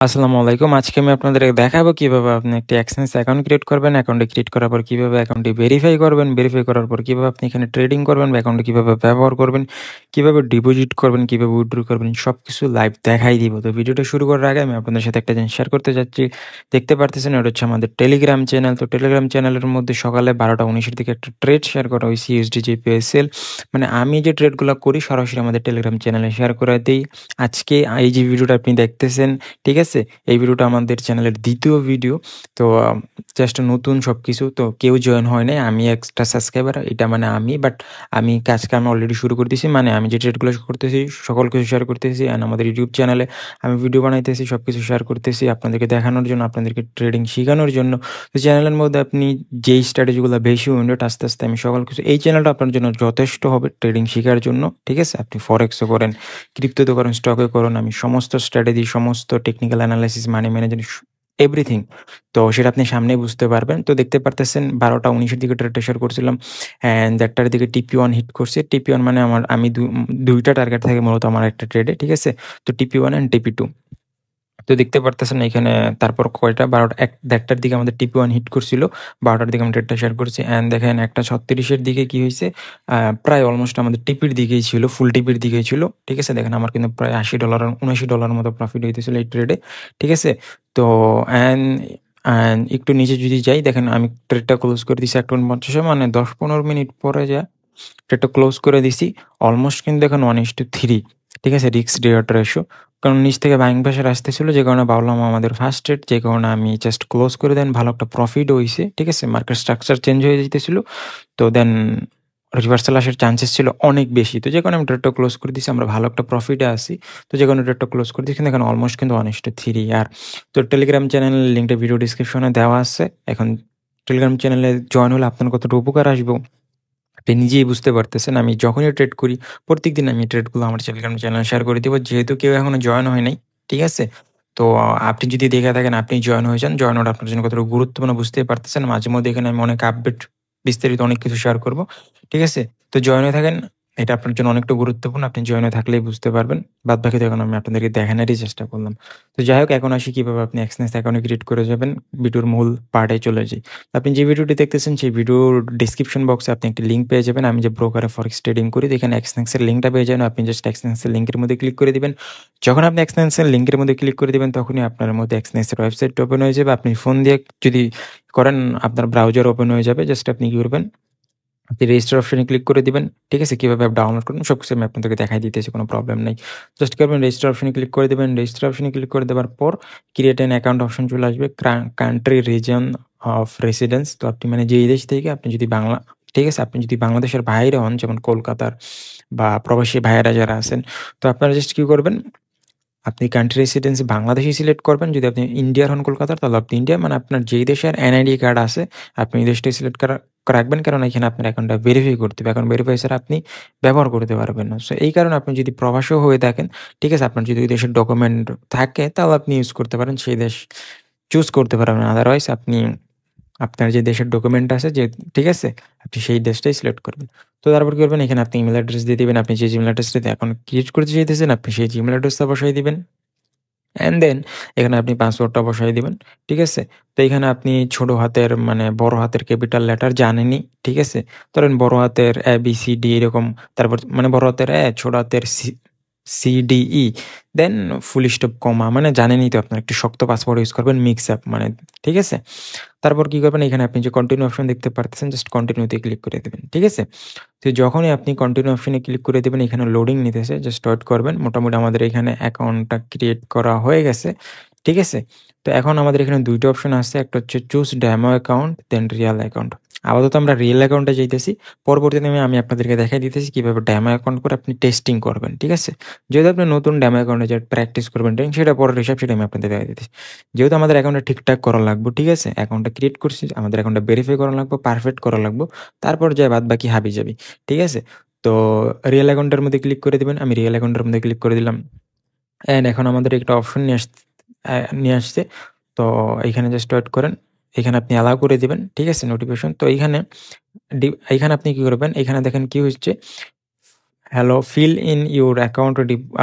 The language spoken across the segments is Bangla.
আসসালামু আলাইকুম। আজকে আমি আপনাদেরকে দেখাবো কিভাবে আপনি একটি এক্সচেঞ্জ অ্যাকাউন্ট ক্রিয়েট করবেন। অ্যাকাউন্টটি ক্রিয়েট করার পর কিভাবে অ্যাকাউন্টটি ভেরিফাই করবেন। ভেরিফাই করার পর কিভাবে আপনি এখানে ট্রেডিং করবেন বা অ্যাকাউন্টটি কিভাবে ব্যবহার করবেন, কিভাবে ডিপোজিট করবেন, কিভাবে উইথড্র করবেন সবকিছু লাইভ দেখাই দিব। তো ভিডিওটা শুরু করার আগে আমি আপনাদের সাথে একটা জিনিস শেয়ার করতে যাচ্ছি। দেখতে পারতেছেন এটা হচ্ছে আমাদের টেলিগ্রাম চ্যানেল। তো টেলিগ্রাম চ্যানেলের মধ্যে সকালে 12টা 19 এর দিকে একটা ট্রেড শেয়ার করা হইছে USD JPSL। মানে আমি যে ট্রেডগুলা করি সরাসরি আমাদের টেলিগ্রাম চ্যানেলে শেয়ার করে দেই। আজকে এই যে ভিডিওটা আপনি দেখতেছেন, ঠিক আছে? এই ভিডিওটা আমাদের চ্যানেলের ২য় ভিডিও। তো জাস্ট নতুন সবকিছু। তো কেউ জয়েন হয় নাই। আমি এক্সট্রা সাবস্ক্রাইবার। এটা মানে আমি আমি কাজকাম অলরেডি শুরু করে দিছি। মানে আমি যে ট্রেডগুলো করতেছি সকল কিছু শেয়ার করতেছি। অ্যান্ড আমাদের ইউটিউব চ্যানেলে আমি ভিডিও বানাইতেছি, সবকিছু শেয়ার করতেছি আপনাদেরকে দেখানোর জন্য, আপনাদেরকে ট্রেডিং শিখানোর জন্য। তো চ্যানেলের মধ্যে আপনি যেই স্ট্র্যাটেজিগুলো বেশি উইন্ডোট আস্তে, আস্তে আমি সকল কিছু এই চ্যানেলটা আপনার জন্য যথেষ্ট হবে ট্রেডিং শিখার জন্য, ঠিক আছে? আপনি ফরেক্সও করেন, ক্রিপ্টোতে করেন, স্টকে করুন। আমি সমস্ত স্ট্র্যাটেজি, সমস্ত technical analysis, money management everything. তো সেটা আপনি সামনেই বুঝতে পারবেন। তো দেখতে পারতেছেন 12টা 19 এর দিকে ট্রেড শেয়ার করছিলাম অ্যান্ড 1টার দিকে TP1 হিট করছে। TP1 মানে আমি 2টা টার্গেট থাকে মূলত আমার একটা ট্রেডে, ঠিক আছে? তো TP1 অ্যান্ড TP2। তো দেখতে পারতেছেন এখানে তারপর কয়টা 1:30টার দিকে আমাদের TP1 হিট করছিল। 12টার দিকে আমি ট্রেডটা শেয়ার করছি অ্যান্ড দেখেন 1:36 এর দিকে কি হইছে, প্রায় অলমোস্ট আমাদের টিপির দিকেই ছিল, ফুল টিপির দিকেই ছিল, ঠিক আছে? দেখেন আমার কিন্তু প্রায় $80 $79 মতো প্রফিট হইতেছিল এই ট্রেডে, ঠিক আছে? তো অ্যান্ড একটু নিচে যদি যাই, দেখেন আমি ট্রেডটা ক্লোজ করে দিছি 1:50 মানে 10-15 মিনিট পরে ট্রেডটা ক্লোজ করে দিছি। অলমোস্ট কিন্তু দেখেন 1:3, ঠিক আছে? Risk reward ratio. কারণ নিচ থেকে বাইং প্রেশার আসতেছিল, যে কারণে ভাবলাম আমাদের ফার্স্ট ট্রেড, যে কারণে আমি জাস্ট ক্লোজ করে দেন। ভালো একটা প্রফিট হইছে, ঠিক আছে? মার্কেট স্ট্রাকচার চেঞ্জ হয়ে যাইতেছিল। তো দেন রিভার্সাল আসার চান্সেস ছিল অনেক বেশি। তো যে কারণে আমি ট্রেডটা ক্লোজ করে দিছি। আমরা ভালো একটা প্রফিটে আছি। তো যে কারণে ট্রেডটা ক্লোজ করে দিয়েছি। দেখেন অলমোস্ট কিন্তু 1:3 আর তো টেলিগ্রাম চ্যানেলের লিঙ্কটা ভিডিও ডিসক্রিপশনে দেওয়া আছে। এখন টেলিগ্রাম চ্যানেলে জয়েন হলে আপনার কতটা উপকার আসবে আপনি নিজেই বুঝতে পারতেছেন। আমি যখনই ট্রেড করি, প্রত্যেকদিন আমি ট্রেডগুলো আমার টেলিগ্রাম চ্যানেলে শেয়ার করে দিব। যেহেতু কেউ এখনো জয়েন হয় নাই, ঠিক আছে? তো আপনি যদি দেখে থাকেন, আপনি জয়েন হয়ে যান। জয়েন হওয়াটা আপনার জন্য কতটা গুরুত্বপূর্ণ বুঝতেই পারতেছেন। মাঝে মধ্যে এখানে আমি অনেক আপডেট, বিস্তারিত অনেক কিছু শেয়ার করব, ঠিক আছে? তো জয়েন হয়ে থাকেন। এটা আপনার জন্য অনেকটা গুরুত্বপূর্ণ। আপনি জয়েন হয়ে থাকলেই বুঝতে পারবেন। বাদবাকি তো এখন আমি আপনাদেরকে দেখানোরই চেষ্টা করলাম। তো যাই হোক, এখন আসি কিভাবে আপনি এক্সচেঞ্জ অ্যাকাউন্ট ক্রিয়েট করে যাবেন। ভিডিওর মূল পার্টে চলে যাই। আপনি যে ভিডিওটি দেখতেছেন সেই ভিডিওর ডিসক্রিপশন বক্সে আপনি একটি লিঙ্ক পেয়ে যাবেন। আমি যে ব্রোকারে ফরেক্স ট্রেডিং করি, তো এখানে এক্সচেঞ্জের লিঙ্কটা পেয়ে যাবেন। আপনি জাস্ট এক্সচেঞ্জের লিঙ্কের মধ্যে ক্লিক করে দিবেন। যখন আপনি এক্সচেঞ্জের লিঙ্কের মধ্যে ক্লিক করে দিবেন, তখনই আপনার মধ্যে এক্সচেঞ্জের ওয়েবসাইটটা ওপেন হয়ে যাবে। আপনি ফোন দিয়ে যদি করেন, আপনার ব্রাউজার ওপেন হয়ে যাবে। জাস্ট আপনি কি করবেন, আপনি রেজিস্টার অপশনে ক্লিক করে দিবেন, ঠিক আছে? কিভাবে অ্যাপ ডাউনলোড করবেন সবকিছু আমি আপনাদেরকে দেখাই দিতেছি, কোনো প্রবলেম নাই। জাস্ট কি করবেন, রেজিস্টার অপশনে ক্লিক করে দিবেন। রেজিস্টার অপশনে ক্লিক করে দেওয়ার পর ক্রিয়েট অ্যান অ্যাকাউন্ট অপশন চলে আসবে। কান্ট্রি রিজন অফ রেসিডেন্স, তো আপনি মানে যেই দেশ থেকে আপনি যদি ঠিক আছে? আপনি যদি বাংলাদেশের বাইরে হন, যেমন কলকাতার বা প্রবাসী ভাইয়েরা যারা আছেন, তো আপনারা জাস্ট কি করবেন, আপনি কান্ট্রি রেসিডেন্সি বাংলাদেশী সিলেক্ট করবেন। যদি আপনি ইন্ডিয়ার হন, কলকাতার, তাহলে আপনি ইন্ডিয়া, মানে আপনার যেই দেশের NID কার্ড আছে আপনি এই দেশটাই সিলেক্ট রাখবেন। কারণ এখানে আপনার অ্যাকাউন্টটা ভেরিফাই করতে হবে। এখন ভেরিফাই ছাড়া আপনি ব্যবহার করতে পারবেন না। সো এই কারণে আপনি যদি প্রবাসীও হয়ে থাকেন, ঠিক আছে? আপনার যদি ওই দেশের ডকুমেন্ট থাকে তাহলে আপনি ইউজ করতে পারেন, সেই দেশ চুজ করতে পারবেন। আদারওয়াইজ আপনি আপনার যে দেশের ডকুমেন্ট আছে, যে ঠিক আছে, আপনি সেই দেশটাই সিলেক্ট করবেন। তো তারপর কি করবেন, এখানে আপনি ইমেল অ্যাড্রেস দিয়ে দিবেন। আপনি যে জিমেল অ্যাড্রেসটা এখন ক্রিয়েট করতে চাইতেছেন, আপনি সেই জিমেল অ্যাড্রেসটা বসাই দিবেন। অ্যান্ড দেন এখানে আপনি পাসওয়ার্ডটা বসাই দিবেন, ঠিক আছে? তো এখানে আপনি ছোট হাতের মানে বড় হাতের ক্যাপিটাল লেটার জানেনই, ঠিক আছে? ধরেন বড় হাতের ABCD এরকম, তারপর মানে বড় হাতের ছোট হাতের CDE, দেন ফুল স্টপ কমা, মানে জানেনই তো আপনার একটু শক্ত পাসওয়ার্ড ইউজ করবেন, মিক্স আপ মানে, ঠিক আছে? তারপর কি করবেন, এখানে আপনি যে কন্টিনিউ অপশন দেখতে পারতেছেন, জাস্ট কন্টিনিউতে ক্লিক করে দেবেন, ঠিক আছে? তো যখনই আপনি কন্টিনিউ অপশনে ক্লিক করে দেবেন, এখানে লোডিং নিতেছে, জাস্ট ওয়েট করবেন। মোটামুটি আমাদের এখানে অ্যাকাউন্টটা ক্রিয়েট করা হয়ে গেছে, ঠিক আছে? তো এখন আমাদের এখানে 2টা অপশন আছে। একটা হচ্ছে চুজ ডেমো অ্যাকাউন্ট, দেন রিয়াল অ্যাকাউন্ট। আপাতত আমরা রিয়েল অ্যাকাউন্টে যাইতেছি। পরবর্তীতে আমি আপনাদেরকে দেখাই দিতেছি কিভাবে ডেমো অ্যাকাউন্ট করে আপনি টেস্টিং করবেন, ঠিক আছে? যেহেতু আপনি নতুন ডেমো অ্যাকাউন্টে যে প্র্যাকটিস করবেন, সেটা পরের হিসাব, সেটা আমি আপনাদের দেখাই দিতেছি। যেহেতু আমাদের অ্যাকাউন্টটা ঠিকঠাক করা লাগবে, ঠিক আছে? অ্যাকাউন্টটা ক্রিয়েট করছি, আমাদের অ্যাকাউন্টটা ভেরিফাই করা লাগবে, পারফেক্ট করা লাগবে। তারপর যায় বাদ বাকি হাবি-জাবি, ঠিক আছে? তো রিয়েল অ্যাকাউন্টের মধ্যে ক্লিক করে দিবেন। আমি রিয়েল অ্যাকাউন্টের মধ্যে ক্লিক করে দিলাম। অ্যান্ড এখন আমাদের একটা অপশন নিয়ে আসছে। তো এইখানে জাস্ট ওয়েট করেন। এখানে আপনি অ্যালাউ করে দিবেন, ঠিক আছে? নোটিফিকেশন। তো এইখানে আপনি কি করবেন, এখানে দেখেন কি হচ্ছে, hello, fill in your account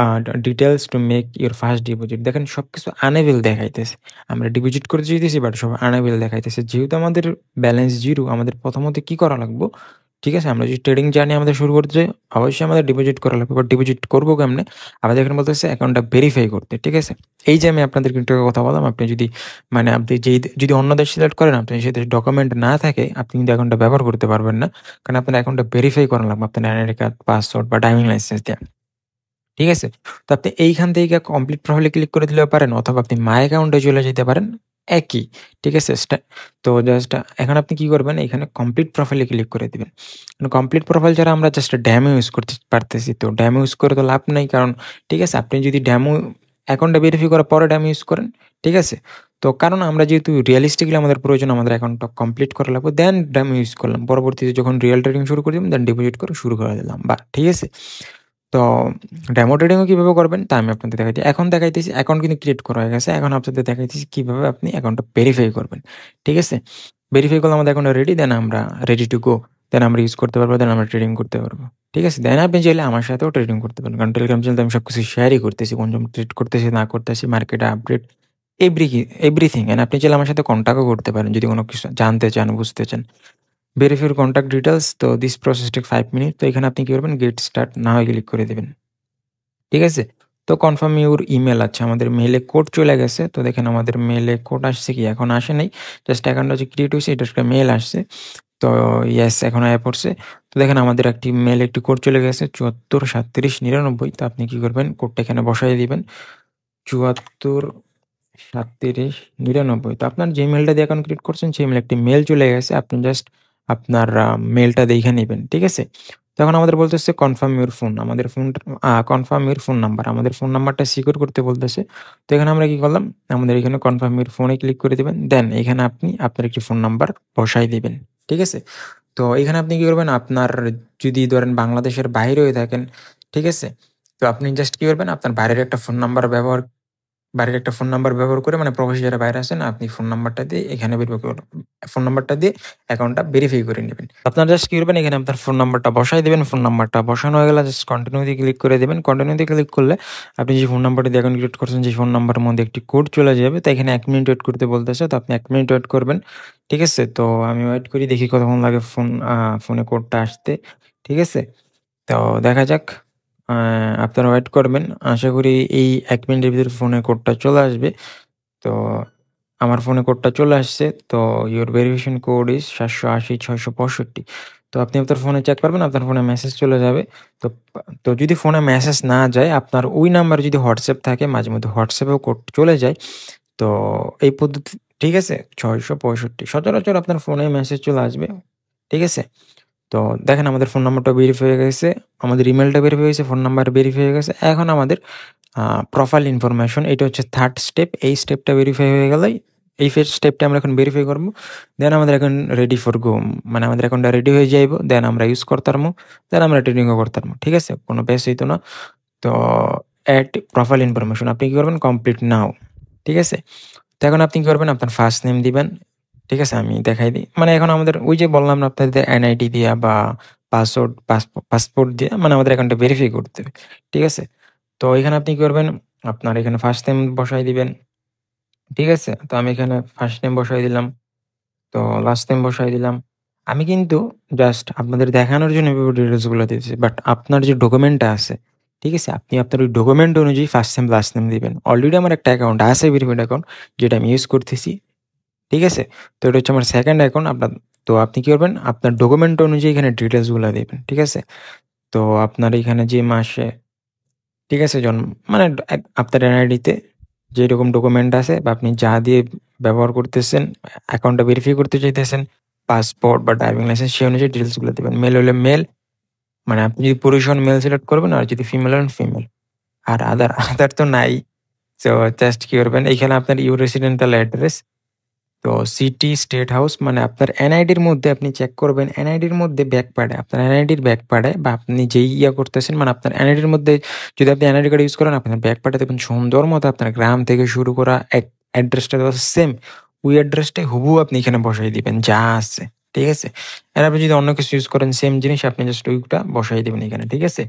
details to make your first deposit. দেখেন সবকিছু আনএবল দেখাইতেছে। আমরা ডিপোজিট করতে চাইতেছি বাট সব আনএবল দেখাইতেছে। যেহেতু আমাদের ব্যালেন্স 0, আমাদের প্রথমত কি করা লাগবো? ঠিক আছে? আমরা যদি ট্রেডিং জার্নি আমাদের শুরু করতে চাই, অবশ্যই আমাদের ডিপোজিট করা লাগবে। বাট ডিপোজিট করবো কেমনে? আমাদের এখানে বলতেছে অ্যাকাউন্টটা ভেরিফাই করতে। ঠিক আছে? এই যে আমি আপনাদেরকে একটু আগে কথা বললাম, আপনি যদি আপনি যদি অন্য দেশ সিলেক্ট করেন, আপনি সে দেশের ডকুমেন্ট না থাকে, আপনি কিন্তু অ্যাকাউন্টটা ব্যবহার করতে পারবেন না। কারণ আপনার অ্যাকাউন্টটা ভেরিফাই করা লাগবে আপনার এনআইডি কার্ড, পাসওয়ার্ড বা ড্রাইভিং লাইসেন্স দিয়ে। ঠিক আছে? তো আপনি এইখান থেকে কমপ্লিট প্রোফাইলে ক্লিক করে দিলেও পারেন, অথবা আপনি মাই অ্যাকাউন্টে চলে যেতে পারেন, একই। ঠিক আছে? তো জাস্ট এখন আপনি কি করবেন, এখানে কমপ্লিট প্রোফাইলে ক্লিক করে দিবেন। কমপ্লিট প্রোফাইল ছাড়া আমরা জাস্ট ড্যামো ইউজ করতে পারতেছি, তো ড্যামো ইউজ করে তো লাভ নাই। কারণ ঠিক আছে, আপনি যদি ড্যামো অ্যাকাউন্টটা ভেরিফাই করার পরে ড্যামো ইউজ করেন, ঠিক আছে? তো কারণ আমরা যেহেতু রিয়ালিস্টিকলি আমাদের প্রয়োজন, আমাদের অ্যাকাউন্টটা কমপ্লিট করা লাগবে, দেন ড্যামো ইউজ করলাম। পরবর্তীতে যখন রিয়েল ট্রেডিং শুরু করে দিলাম, দেন ডিপোজিট করে শুরু করে দিলাম, বা ঠিক আছে? তো ডেমো ট্রেডিংও কিভাবে করবেন তা আমি আপনাদের দেখাইছি। এখন দেখাইতেছি অ্যাকাউন্ট কিন্তু ক্রিয়েট করা হয়ে গেছে। এখন আপনাদের দেখাইতেছি কিভাবে আপনি অ্যাকাউন্টটা ভেরিফাই করবেন। ঠিক আছে? ভেরিফাই করলে আমাদের অ্যাকাউন্টটা রেডি, দেন আমরা রেডি টু গো। দেন আমরা ইউজ করতে পারবো, দেন আমরা ট্রেডিং করতে পারবো। ঠিক আছে? দেন আপনি চাইলে আমার সাথেও ট্রেডিং করতে পারেন। কারণ টেলিগ্রাম চ্যানেলে আমি সবকিছু শেয়ারই করতেছি, কোন ট্রেড করতেছি না করতেছি, মার্কেটে আপডেট, এভরিথিং। এন্ড আপনি চাইলে আমার সাথে কন্ট্যাক্টও করতে পারেন যদি কোনো কিছু জানতে চান, বুঝতে চান। ভেরিফাই কন্ট্যাক্ট ডিটেলস, তো দিস প্রসেস টেক 5 মিনিট। তো এখানে আপনি কি করবেন, গেট স্টার্ট না হয় ক্লিক করে দেবেন। ঠিক আছে? তো কনফার্ম ইউর ইমেল, আচ্ছা আমাদের মেইলে কোড চলে গেছে। তো দেখেন আমাদের মেইলে কোড আসছে কি? এখন আসে নাই। জাস্ট অ্যাকাউন্টটা যে ক্রিয়েট হইছে এটার একটা মেইল আসছে। তো ইয়েস, এখন আয়া পড়ছে। তো দেখেন আমাদের একটি মেইলে একটি কোড চলে গেছে ৭৪ ৩৭ ৯৯। তো আপনি কি করবেন, কোডটা এখানে বসায় দিবেন ৭৪ ৩৭ ৯৯। তো আপনার যে মেইলটা দিয়ে অ্যাকাউন্ট ক্রিয়েট করছেন সেই মেইলে একটি মেইল চলে গেছে। আপনি জাস্ট আপনার মেইলটা দেখে নিবেন। ঠিক আছে? তখন আমাদের বলতেছে কনফার্ম ইউর ফোন। আমাদের ফোনটা কনফার্ম ইউর ফোন নাম্বার। আমাদের ফোন নাম্বারটা সিকিউর করতে বলতেছে। তো এখানে আমরা কি করলাম? আমাদের এখানে কনফার্ম ইউর ফোনে ক্লিক করে দিবেন। দেন এখানে আপনি আপনার একটি ফোন নাম্বার বসায় দিবেন। ঠিক আছে? তো এখানে আপনি কি করবেন? আপনার যদি ধরেন বাংলাদেশের বাইরে হয়ে থাকেন, ঠিক আছে? তো আপনি জাস্ট কি করবেন? আপনার বাড়ির একটা ফোন নাম্বার ব্যবহার করে, মানে প্রবাসী যারা বাইরে আছেন, আপনি ফোন নাম্বারটা দিয়ে এখানে ফোন নাম্বারটা দিয়ে অ্যাকাউন্টটা ভেরিফাই করে নেবেন। আপনারা জাস্ট কি করবেন? এখানে আপনার ফোন নাম্বারটা বসাই দিবেন। ফোন নাম্বারটা বসানো হয়ে গেলে জাস্ট কন্টিনিউ দিয়ে ক্লিক করে দিবেন। কন্টিনিউ দিয়ে ক্লিক করলে আপনি যে ফোন নাম্বারটা দিয়ে অ্যাকাউন্ট ক্রিয়েট করছেন, সেই ফোন নাম্বারের মধ্যে একটি কোড চলে যাবে। তো এখানে ১ মিনিট ওয়েট করতে বলতেছে। তো আপনি ১ মিনিট ওয়েট করবেন। ঠিক আছে? তো আমি ওয়েট করি, দেখি কতক্ষণ লাগে ফোনে কোডটা আসতে। ঠিক আছে? তো দেখা যাক। আ আপনারা ওয়েট করবেন। আশা করি এই ১ মিনিটের ভিতরে ফোনে কোডটা চলে আসবে। তো আমার ফোনে কোডটা চলে আসছে। তো ইউর ভেরিফিকেশন কোড ইস ৭৮০ ৬৬৫। তো আপনি আপনার ফোনে চেক করবেন, আপনার ফোনে মেসেজ চলে যাবে। তো তো যদি ফোনে মেসেজ না যায়, আপনার ওই নাম্বারে যদি হোয়াটসঅ্যাপ থাকে, মাঝেমধ্যে হোয়াটসঅ্যাপেও কোড চলে যায়। তো এই পদ্ধতি, ঠিক আছে? ৬৬৫ সচরাচর আপনার ফোনে মেসেজ চলে আসবে। ঠিক আছে? তো দেখেন আমাদের ফোন নাম্বারটা ভেরিফাই হয়ে গেছে, আমাদের ইমেইলটা ভেরিফাই হয়েছে, ফোন নাম্বার ভেরিফাই হয়ে গেছে। এখন আমাদের প্রোফাইল ইনফরমেশন, এটা হচ্ছে 3rd স্টেপ। এই স্টেপটা ভেরিফাই হয়ে গেলেই, এই স্টেপটা আমরা এখন ভেরিফাই করব। দেন আমাদের এখন রেডি ফর গো, মানে আমাদের অ্যাকাউন্টটা রেডি হয়ে যাইব। দেন আমরা ইউজ করতারমু, দেন আমরা ট্রেডিংও করতারমু। ঠিক আছে? কোনো বেস হইতো না। তো এড প্রোফাইল ইনফরমেশন আপনি কি করবেন? কমপ্লিট নাও। ঠিক আছে? তো এখন আপনি কি করবেন? আপনার ফার্স্ট নেম দিবেন। ঠিক আছে? আমি দেখাই দিই। মানে এখন আমাদের ওই যে বললাম না আপনাদের এনআইডি দিয়া বা পাসপোর্ট দিয়ে, মানে আমাদের অ্যাকাউন্টটা ভেরিফাই করতে হবে। ঠিক আছে? তো এখানে আপনি কি করবেন? আপনার এখানে ফার্স্ট নেম বসায় দিবেন। ঠিক আছে? তো আমি এখানে ফার্স্ট নেম বসায় দিলাম। তো লাস্ট নেম বসায় দিলাম। আমি কিন্তু জাস্ট আপনাদের দেখানোর জন্য এভাবে ডিটেইলস গুলো দিতেছি। বাট আপনার যে ডকুমেন্টটা আছে, ঠিক আছে? আপনি আপনার ওই ডকুমেন্ট অনুযায়ী ফার্স্ট নেম লাস্ট নেম দিবেন। অলরেডি আমার একটা অ্যাকাউন্ট আছে, ভেরিফাইড অ্যাকাউন্ট, যেটা আমি ইউজ করতেছি। ঠিক আছে? তো এটা হচ্ছে আমার সেকেন্ড অ্যাকাউন্ট। তো আপনি কি করবেন? আপনার ডকুমেন্ট অনুযায়ী এখানে ডিটেইলস গুলা দিবেন। ঠিক আছে? তো আপনার এখানে যে মাসে, ঠিক আছে, মানে আপনার এনআইডিতে যেরকম ডকুমেন্ট আছে বা আপনি যা দিয়ে ব্যবহার করতেছেন, অ্যাকাউন্টটা ভেরিফাই করতে চাইতেছেন, পাসপোর্ট বা ড্রাইভিং লাইসেন্স, সেই অনুযায়ী ডিটেইলস গুলো দিবেন। মেল হলে মেল, মানে আপনি যদি পুরুষ হন মেল সিলেক্ট করবেন, আর যদি ফিমেল হন ফিমেল। আর আদার তো নাই। তো জাস্ট কি করবেন? এখানে আপনার ইউর রেসিডেন্টাল অ্যাড্রেস, তো সিটি, স্টেট হাউস, মানে আপনার এনআইডির মধ্যে আপনি চেক করবেন, এনআইডির মধ্যে ব্যাক পার্টে, আপনার এনআইডির ব্যাক পার্টে, বা আপনি যেই করতেছেন, মানে আপনার এনআইডির মধ্যে যদি আপনি এনআইডি কার্ড ইউজ করেন, আপনার ব্যাক পার্টে দেখবেন সুন্দর মতো আপনার গ্রাম থেকে শুরু করা অ্যাড্রেসটা দেওয়া সেম। ওই অ্যাড্রেসটাই হুবহু আপনি এখানে বসাই দিবেন যা আছে। ঠিক আছে? আর আপনি যদি অন্য কিছু ইউজ করেন সেম জিনিস আপনি জাস্ট ওইটা বসাই দিবেন এখানে। ঠিক আছে?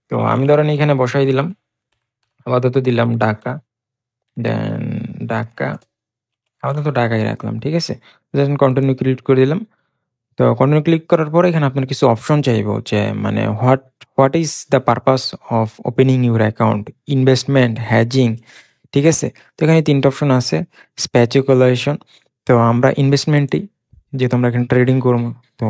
তো আমি ধরেন এখানে বসাই দিলাম। আপাতত দিলাম ঢাকা, দেন ঢাকা, আপাতত ঢাকায় রাখলাম। ঠিক আছে? দেন কন্টিনিউ ক্লিক করে দিলাম। তো কন্টিনিউ ক্লিক করার পরে এখানে আপনার কিছু অপশন চাইবো যে মানে what is the purpose of opening your account, investment, hedging. ঠিক আছে? তো এখানে ৩ টা অপশন আছে, স্পেকুলেশন। তো আমরা ইনভেস্টমেন্টই, যেহেতু আমরা এখানে ট্রেডিং করবো। তো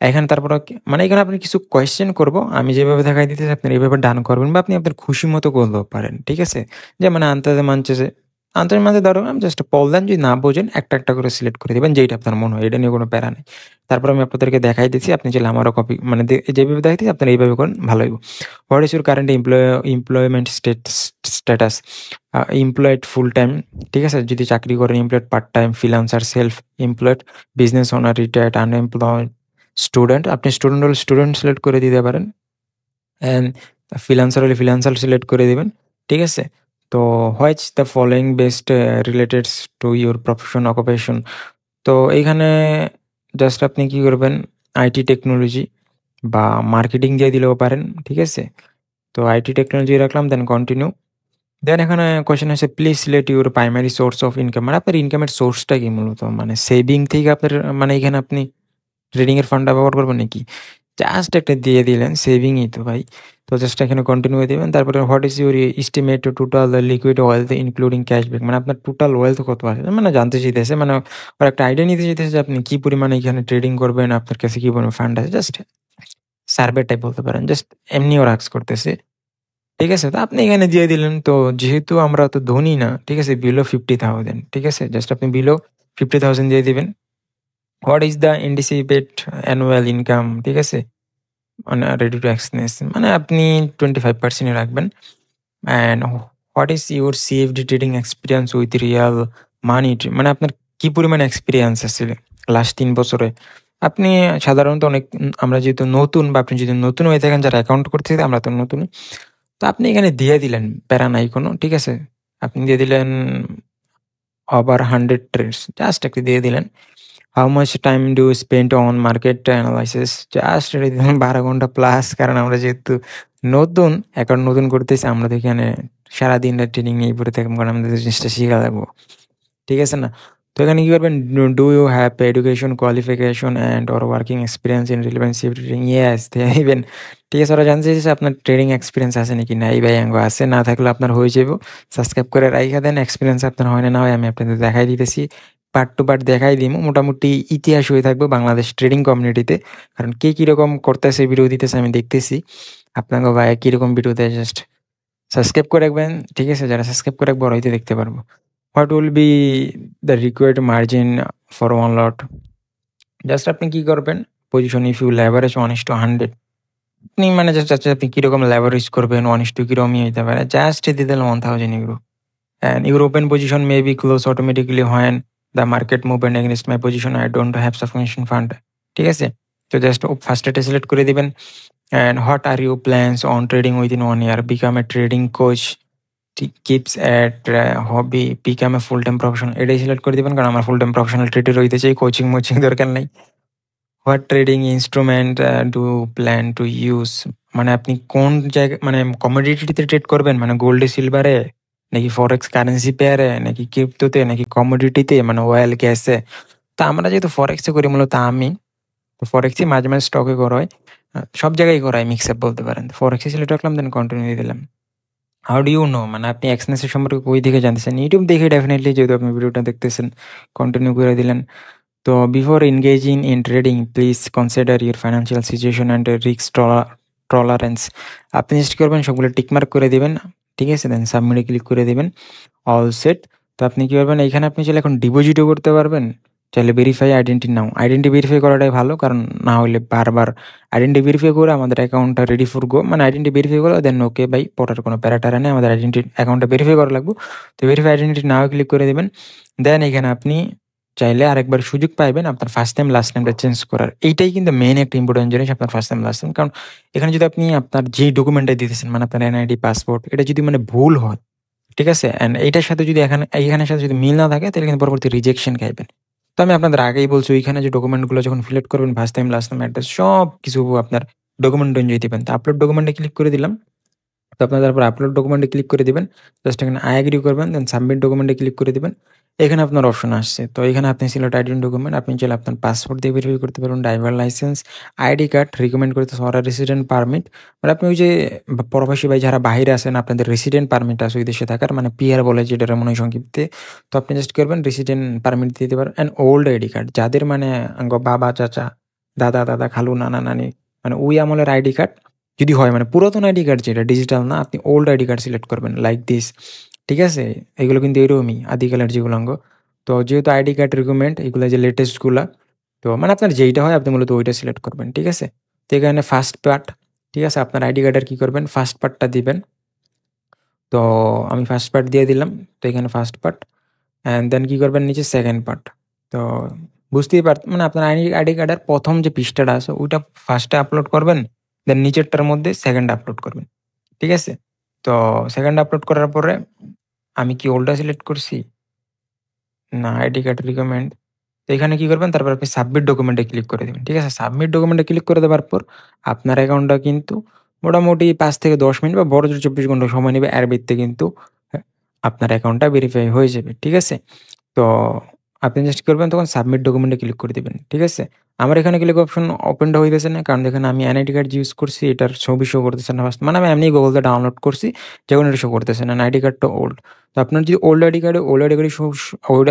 এখানে তারপর মানে এখানে আপনি কিছু কোয়েশ্চেন করবো, আমি যেভাবে দেখাই দিতেছি আপনি এইভাবে ডান করবেন বা আপনি আপনার খুশি মতো করলেও পারেন। ঠিক আছে? যে মানে আনতে মানছে যে আনতে মানতে ধরো আমি জাস্ট বললেন, যদি না বোঝেন একটা করে সিলেক্ট করে দিবেন যেইটা আপনার মনে হয়, এটা নিয়ে কোনো প্যারা নেই। তারপর আমি আপনাদেরকে দেখাই দিচ্ছি, আপনি চাইলে আমারও কপি মানে যেভাবে দেখাইতেছি আপনারা এইভাবে করেন, ভালো হইব। What is your current employment status? Employed full time. ঠিক আছে? যদি চাকরি করেন, employed part time, freelancer, self employed, business owner, retired, unemployed, student. আপনি স্টুডেন্ট হলে স্টুডেন্ট সিলেক্ট করে দিতে পারেন। অ্যান্ড ফ্রিল্যান্সার হলে ফ্রিল্যান্সার সিলেক্ট করে দিবেন। ঠিক আছে? তো which the following best related to your profession occupation? তো এইখানে জাস্ট আপনি কি করবেন, আইটি টেকনোলজি বা মার্কেটিং দিয়ে দিলেও পারেন। ঠিক আছে? তো আইটি টেকনোলজি রাখলাম, দেন কন্টিনিউ। দেন এখানে কোয়েশ্চেন আছে please select your primary source of income. মানে আপনার ইনকামের সোর্সটা কি মূলত? মানে সেভিং থেকে আপনার মানে এখানে আপনি ট্রেডিং এর ফান্ডটা ব্যবহার করবেন নাকি? জাস্ট একটা দিয়ে দিলেন, সেভিংই তো ভাই। তো জাস্ট এখানে কন্টিনিউ দিবেন। তারপরে what is your estimate total liquid wealth including cashback? মানে আপনার টোটাল ওয়েলথ কত আছে মানে জানতে চাইতেছে, মানে ওর একটা আইডিয়া নিতে চাইতেছে যে আপনি কি পরিমাণে এখানে ট্রেডিং করবেন, আপনার কাছে কি পরিমাণ ফান্ড আছে, জাস্ট সার্ভে টাইপ বলতে পারেন। জাস্ট এমনি ওরা আস্ক করতেছে। ঠিক আছে? তো আপনি এখানে দিয়ে দিলেন। তো যেহেতু আমরা তো ধনী না, ঠিক আছে, বিলো 50,000। ঠিক আছে? জাস্ট আপনি বিলো 50,000 দিয়ে দিবেন। What is the anticipate annual income? ঠিক আছে? মানে রেডি টু এক্সনেস মানে আপনি 25% রাখবেন। And what is your CFD trading experience with real money? মানে আপনার কি পরিমাণ এক্সপিরিয়েন্স আছে লাস্ট 3 বছরে? আপনি সাধারণত অনেক আমরা যেহেতু নতুন বা আপনি যদি নতুন হয়ে থাকেন যারা অ্যাকাউন্ট করতে, আমরা তো নতুন। তো আপনি এখানে দিয়ে দিলেন, প্যারা নাই কোনো। ঠিক আছে? আপনি দিয়ে দিলেন ওভার 100 ট্রেডস, জাস্ট একটা দিয়ে দিলেন। How much time do spend on market analysis? Just এটা দিলাম 12 ঘন্টা প্লাস। কারণ আমরা যেহেতু নতুন অ্যাকাউন্ট নতুন করতেছি, আমরা তো এখানে সারাদিন ট্রেনিং নিয়ে পড়ে থাকবো, কারণ আমাদের জিনিসটা শিখা লাগবো। ঠিক আছে না? তো এখানে কি করবেন, do you have education qualification and or working experience in relevant trading? Yes even. ঠিক আছে? ওরা জানতে চাইছে আপনার ট্রেডিং এক্সপিরিয়েন্স আছে নাকি? না, এই ভাই আঙ্গো আছে, না থাকলে আপনার হয়ে যাবো। সাবস্ক্রাইব করে রাইখা দেন। এক্সপিরিয়েন্স আপনার হয় না হয় আমি আপনাদের দেখাই দিতেছি, পার্ট টু পার্ট দেখাই দিব। মোটামুটি ইতিহাস হয়ে থাকবে বাংলাদেশ ট্রেডিং কমিউনিটিতে। কারণ কে কীরকম করতেছে, ভিডিও দিতেছে আমি দেখতেছি। আপনাকে ভাই কীরকম ভিডিও দেয়, জাস্ট সাবস্ক্রাইব করে রাখবেন। ঠিক আছে? যারা সাবস্ক্রাইব করে রাখবো ওরাই তো দেখতে পারবো। What will be the required margin for one lot? Just আপনি কি করবেন, পজিশন ইফ ইউ লেভারেজ 1:100। আপনি মানে জাস্ট আপনি কিরকম লেভারেজ করবেন, 1:2 কিরকম হইতে পারে, জাস্ট দিয়ে দিলেন 1000 euro. And your open position may be close automatically when the market movement against my position, I don't have sufficient fund. ঠিক আছে? তো জাস্ট ফার্স্ট এটা সিলেক্ট করে দিবেন। And what are you plans on trading within 1 year? Become a trading coach, keeps at hobby, become a full time professional, এটাই সিলেক্ট করে দিবেন। কারণ আমার ফুল টাইম প্রফেশনাল ট্রেডার হইতে চাই, কোচিং মোচিং দরকার নাই। What trading instrument do plan to use? মানে আপনি কোন জায়গায় মানে কমোডিটিতে ট্রেড করবেন, মানে গোল্ডে, সিলভারে, নাকি ফরেক্স কারেন্সি পেয়ারে, নাকি ক্রিপ্টোতে, নাকি কমোডিটিতে মানে অয়েল গ্যাসে? তা আমরা যেহেতু ফরেক্সে করি মূলত, আমি তো ফরেক্সই মাঝে মাঝে স্টকে করা হয়, সব জায়গায় করা হয়, মিক্স আপ বলতে পারেন। ফরেক্সে সিলেক্ট রাখলাম, দেন কন্টিনিউ দিয়ে দিলাম। How do you know? মানে আপনি এক্সনেসের সম্পর্কে কই থেকে জানতেছেন? ইউটিউব দেখে ডেফিনেটলি, যেহেতু আপনি ভিডিওটা দেখতেছেন। কন্টিনিউ করে দিলেন। তো before engaging in trading please consider your financial situation and risk tolerance. আপনি জাস্ট করবেন সবগুলো টিকমার্ক করে দিবেন। ঠিক আছে? দেন সাবমিটে ক্লিক করে দিবেন, অল সেট। তো আপনি কী করবেন, এখানে আপনি চাইলে এখন ডিপোজিটও করতে পারবেন, চাইলে ভেরিফাই আইডেন্টি নাও। আইডেন্টি ভেরিফাই করাটাই ভালো, কারণ না হলে বারবার আইডেন্টি ভেরিফাই করে আমাদের অ্যাকাউন্টটা রেডি ফর গো, মানে আইডেন্টি ভেরিফাই করে দেন ওকে ভাই, পড়ার কোনো প্যারাটারা নেই, আমাদের আইডেন্টি অ্যাকাউন্টটা ভেরিফাই করা লাগবে। তো ভেরিফাই আইডেন্টি নাও ক্লিক করে দেবেন। দেন এখানে আপনি চাইলে আরেকবার সুযোগ পাইবেন আপনার ফার্স্ট টাইম লাস্ট টাইমটা চেঞ্জ করার। এইটাই কিন্তু মেইন একটা ইম্পর্টেন্ট জিনিস, আপনার ফার্স্ট টাইম লাস্ট টাইম। কারণ এখানে যদি আপনি আপনার যেই ডকুমেন্টটা দিতেছেন, মানে আপনার এনআইডি, পাসপোর্ট, এটা যদি মানে ভুল হয়, ঠিক আছে, অ্যান্ড এইটার সাথে যদি এখানের সাথে যদি মিল না থাকে, তাহলে কিন্তু পরবর্তী রিজেকশন খাইবেন। তো আমি আপনাদের আগেই বলছি ওইখানে যে ডকুমেন্টগুলো যখন ফিল আউট করবেন first time, last time, address সব কিছু আপনার ডকুমেন্ট অনুযায়ী দিবেন। তো আপলোড ডকুমেন্টে ক্লিক করে দিলাম। তো আপনার তারপর আপলোড ডকুমেন্টে ক্লিক করে দিবেন। জাস্ট এখানে আই এগ্রি করবেন, দেন সাবমিট ডকুমেন্টে ক্লিক করে দিবেন। এখানে আপনার অপশন আসছে। তো এখানে আপনি সিলেক্ট আইডেন্টি ডকুমেন্ট, আপনি চাইলে আপনার পাসপোর্ট দিয়ে ভেরিফাই করতে পারবেন, driver licence, ID card, recommend করতে ওরা রেসিডেন্ট পারমিট, মানে আপনি ওই যে প্রবাসী ভাই যারা বাইরে আছেন আপনাদের রেসিডেন্ট পারমিট আছে ওই দেশে থাকার, মানে পিআর বলে যেটা মনে হয় সংক্ষিপ্তে। তো আপনি জাস্ট করবেন রেসিডেন্ট পারমিট দিতে পারেন। অ্যান্ড ওল্ড আইডি কার্ড যাদের মানে বাবা চাচা দাদা দাদা খালু নানা নানি মানে ওই আমলের আইডি কার্ড যদি হয়, মানে পুরাতন আইডি কার্ড যেটা ডিজিটাল না, আপনি ওল্ড আইডি কার্ড সিলেক্ট করবেন লাইক দিস। ঠিক আছে, এগুলো কিন্তু এরকমই আদিকালের যেগুলো অঙ্গ। তো যেহেতু আইডি কার্ড রিকমেন্ড এগুলো যে লেটেস্টগুলা, তো মানে আপনার যেইটা হয় আপনি মূলত ওইটা সিলেক্ট করবেন। ঠিক আছে, তো এখানে ফার্স্ট পার্ট, ঠিক আছে, আপনার আইডি কার্ডের কী করবেন ফার্স্ট পার্টটা দিবেন। তো আমি ফার্স্ট পার্ট দিয়ে দিলাম। তো এখানে ফার্স্ট পার্ট অ্যান্ড দেন কী করবেন নিচে সেকেন্ড পার্ট। তো বুঝতেই মানে আপনার আইডি কার্ডের প্রথম যে পৃষ্ঠাটা আছে ওইটা ফার্স্টে আপলোড করবেন, দেন নিচেরটার মধ্যে সেকেন্ড আপলোড করবেন। ঠিক আছে, তো সেকেন্ড আপলোড করার পরে আমি কি ওল্ডটা সিলেক্ট করছি না, আইডি কার্ড রিকমেন্ড। তো এখানে কি করবেন তারপর আপনি সাবমিট ডকুমেন্টে ক্লিক করে দেবেন। ঠিক আছে, সাবমিট ডকুমেন্টে ক্লিক করে দেওয়ার পর আপনার অ্যাকাউন্টটা কিন্তু মোটামুটি 5 থেকে 10 মিনিট বা বড় জোর 24 ঘন্টা সময় নেবে, এর ভিত্তিতে কিন্তু আপনার অ্যাকাউন্টটা ভেরিফাই হয়ে যাবে। ঠিক আছে, তো আপনি জাস্ট করবেন তখন সাবমিট ডকুমেন্টে ক্লিক করে দেবেন। ঠিক আছে, আমার এখানে ক্লিক অপশন ওপেনটা হইতেছে না, কারণ দেখেন আমি এনআইডি কার্ড ইউজ করছি, এটার ছবি শো করতেছে না ফার্স্ট, মানে আমি এমনি গুগলতে ডাউনলোড করছি যখন এটা শো করতেছে না, আইডি কার্ডটা ওল্ড। তো আপনার যদি ওল্ড আইডি কার্ডে ওল্ড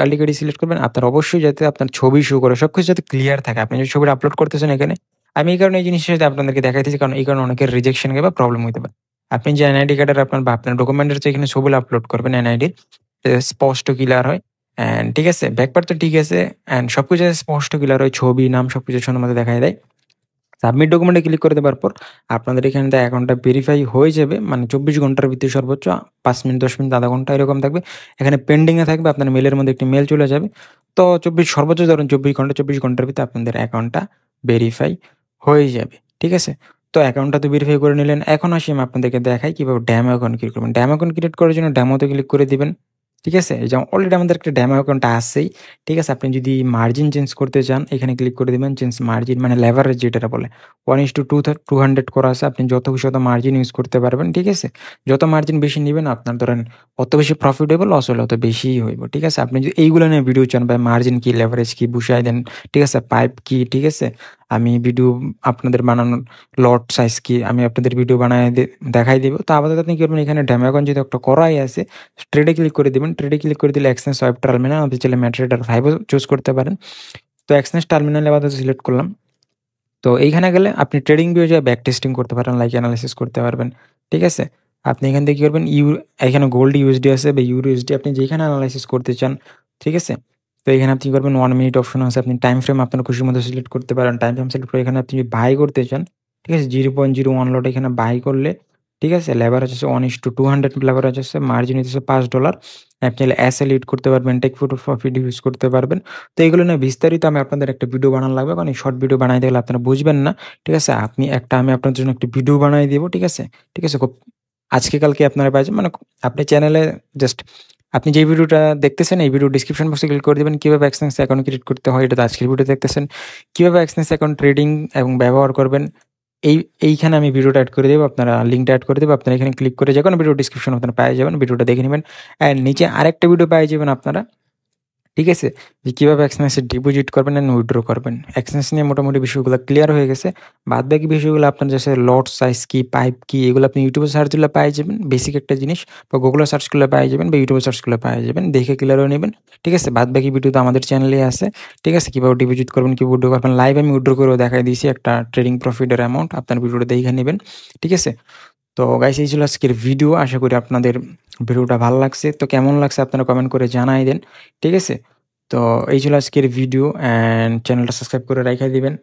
আইডি কার্ডই সিলেক্ট করবেন, আপনার অবশ্যই যাতে আপনার ছবি শো করে সব কিছু যাতে ক্লিয়ার থাকে, আপনি যে ছবিটা আপলোড করতেছেন এখানে। আমি এই কারণে এই জিনিসটা যাতে আপনাদেরকে দেখাইতেছি, কারণ এই কারণে অনেকের রিজেকশন বা প্রবলেম হতে পারে। আপনি যে এনআইডি কার্ডের আপনার বা আপনার ডকুমেন্টের যে এখানে ছবিগুলো আপলোড করবেন এনআইডির স্পষ্ট ক্লিয়ার হয়। অ্যান্ড ঠিক আছে, ব্যাকপার্ট তো ঠিক আছে, অ্যান্ড সবকিছু স্পষ্ট ক্লিয়ার হয়, ছবি নাম সবকিছু সুন্দর মতো দেখাই দেয়। সাবমিট ডকুমেন্টে ক্লিক করে দেওয়ার পর আপনাদের এখানে অ্যাকাউন্টটা ভেরিফাই হয়ে যাবে, মানে 24 ঘন্টার ভিতরে সর্বোচ্চ 5 মিনিট 10 মিনিট আধা ঘন্টা এরকম থাকবে। এখানে পেন্ডিংয়ে থাকবে, আপনার মেলের মধ্যে একটি মেল চলে যাবে। তো সর্বোচ্চ ধরুন 24 ঘন্টার ভিতরে আপনাদের অ্যাকাউন্টটা ভেরিফাই হয়ে যাবে। ঠিক আছে, তো অ্যাকাউন্টটা তো ভেরিফাই করে নিলেন। এখন আসি আমি আপনাদেরকে দেখাই কীভাবে ড্যামো অ্যাকাউন্ট ক্রিয়েট করবেন। ড্যামো অ্যাকাউন্ট ক্রিয়েট করার জন্য ড্যামোতে ক্লিক করে দিবেন। ঠিক আছে, এই যে অলরেডি আমাদের একটা ড্যামো অ্যাকাউন্ট আছেই। ঠিক আছে, আপনি যদি মার্জিন চেঞ্জ করতে চান এখানে ক্লিক করে দেবেন, চেঞ্জ মার্জিন মানে লেভারেজ যেটা বলে 1:200 করা আছে, আপনি যত খুশি তত মার্জিন ইউজ করতে পারবেন। ঠিক আছে, যত মার্জিন বেশি নেবেন আপনার ধরেন অত বেশি প্রফিটেবল, লস হলে অত বেশিই হইব। ঠিক আছে, আপনি যদি এইগুলো নিয়ে ভিডিও চান বা মার্জিন কি, লেভারেজ কি, বুঝাই দেন। ঠিক আছে, পাইপ কি, ঠিক আছে, আমি ভিডিও আপনাদের বানানোর লট সাইজ কি আমি আপনাদের ভিডিও বানায় দেখাই দিব। তো আপাতত আপনি কি করবেন, এখানে ড্যামো অ্যাকাউন্ট যেহেতু একটা করাই আছে, ট্রেডে ক্লিক করে দেবেন। ট্রেডে ক্লিক করে দিলে এক্সচেঞ্জ সোয়াইপ টার্মিনাল, আপনি চাইলে ম্যাট্রেডার 5ও চুজ করতে পারেন। তো এক্সচেঞ্জ টার্মিনালে আপাতত সিলেক্ট করলাম। তো এইখানে গেলে আপনি ট্রেডিং ভিউ যা ব্যাক টেস্টিং করতে পারেন, লাইক অ্যানালাইসিস করতে পারবেন। ঠিক আছে, আপনি এখান থেকে কী করবেন, এখানে গোল্ড ইউএসডি আছে বা ইউরো ইউএসডি, আপনি যেখানে অ্যানালাইসিস করতে চান। ঠিক আছে, তো এখানে আপনি করবেন 1 মিনিট অপশন আছে, আপনি টাইম ফ্রেম আপনার খুশির মতো সিলেক্ট করতে পারেন। টাইম ফ্রেম সিলেক্ট করে এখানে আপনি যদি বাই করতে চান, ঠিক আছে, 0.01 লট এখানে বাই করলে, ঠিক আছে, লেভারেজ হচ্ছে 1:200 লেভারেজ আছে, মার্জিন হচ্ছে $5। আপনি চাইলে এসএল ইউজ করতে পারবেন, টেক ফটো প্রফিট ইউজ করতে পারবেন। তো এগুলো নিয়ে বিস্তারিত আমি আপনাদের একটা ভিডিও বানানো লাগবে, কারণ এই শর্ট ভিডিও বানাইতে গেলে আপনারা বুঝবেন না। ঠিক আছে, আমি আপনার জন্য একটি ভিডিও বানাই দিব। ঠিক আছে, ঠিক আছে, খুব আজকে কালকে আপনারা পাইছেন, মানে আপনি চ্যানেলে জাস্ট আপনি যে ভিডিওটা দেখতেছেন এই ভিডিও ডিসক্রিপশন বক্সে ক্লিক করে দেবেন, কীভাবে এক্সচেঞ্জ অ্যাকাউন্ট ক্রিয়েট করতে হয়, এটা তো আজকের ভিডিও দেখতেছেন। কীভাবে এক্সচেঞ্জ অ্যাকাউন্ট ট্রেডিং এবং ব্যবহার করবেন এইখানে আমি ভিডিওটা অ্যাড করে দেবো, আপনারা লিঙ্কটা অ্যাড করে দেবো, আপনারা এখানে ক্লিক করে যে কোনো ভিডিও ডিসক্রিপশন আপনারা পেয়ে যাবেন, ভিডিওটা দেখে নেবেন। অ্যান্ড নিচে আরেকটা ভিডিও পেয়ে যাবেন আপনারা, ঠিক আছে, যে কীভাবে এক্সচেঞ্জে ডিপোজিট করবেন অ্যান্ড উইথড্র করবেন। এক্সচেঞ্জ নিয়ে মোটামুটি বিষয়গুলো ক্লিয়ার হয়ে গেছে। বাদ বাকি বিষয়গুলো আপনার যে লট সাইজ কি, পাইপ কি, এগুলো আপনি ইউটিউবে সার্চ দিলে পেয়ে যাবেন, বেসিক একটা জিনিস, বা গুগলে সার্চ করলে পেয়ে যাবেন বা ইউটিউবে সার্চ করলে পেয়ে যাবেন, দেখে ক্লিয়ার হয়ে নেবেন। ঠিক আছে, বাদ বাকি ভিডিও তো আমাদের চ্যানেলে আছে। ঠিক আছে, কীভাবে ডিপোজিট করবেন, কীভাবে উইথড্র করবেন, লাইভ আমি উইথড্র করেও দেখাই দিয়েছি একটা ট্রেডিং প্রফিটের অ্যামাউন্ট, আপনার ভিডিওটা দেখে নেবেন। ঠিক আছে, তো গাইস এই ছিল আজকের ভিডিও, আশা করি আপনাদের ভিডিওটা ভালো লাগছে। তো কেমন লাগছে আপনারা কমেন্ট করে জানাই দেন। ঠিক আছে, তো এই ছিল আজকের ভিডিও, অ্যান্ড চ্যানেলটা সাবস্ক্রাইব করে রেখে দিবেন।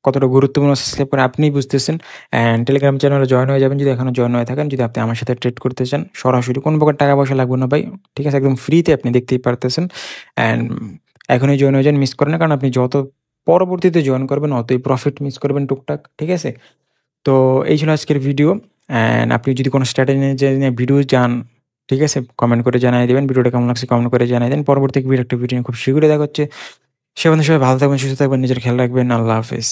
কতটা গুরুত্বপূর্ণ সাবস্ক্রাইব করে আপনিই বুঝতেছেন। অ্যান্ড টেলিগ্রাম চ্যানেলে জয়েন হয়ে যাবেন যদি এখনও জয়েন হয়ে থাকেন, যদি আপনি আমার সাথে ট্রেড করতে চান সরাসরি, কোনো প্রকার টাকা পয়সা লাগবে না ভাই। ঠিক আছে, একদম ফ্রিতে আপনি দেখতেই পারতেছেন। অ্যান্ড এখনই জয়েন হয়ে যান, মিস করেন না, কারণ আপনি যত পরবর্তীতে জয়েন করবেন অতই প্রফিট মিস করবেন টুকটাক। ঠিক আছে, তো এই ছিল আজকের ভিডিও। অ্যান্ড আপনি যদি কোনো স্ট্র্যাটেজি নিয়ে ভিডিও চান, ঠিক আছে, কমেন্ট করে জানিয়ে দেবেন। ভিডিওটা কেমন লাগছে কমেন্ট করে জানিয়ে দেন। পরবর্তী একটা ভিডিও খুব শীঘ্রই দেখা হচ্ছে। সে পর্যন্ত সবাই ভালো থাকবেন, সুস্থ থাকবেন, নিজের খেয়াল রাখবেন। আল্লাহ হাফেজ।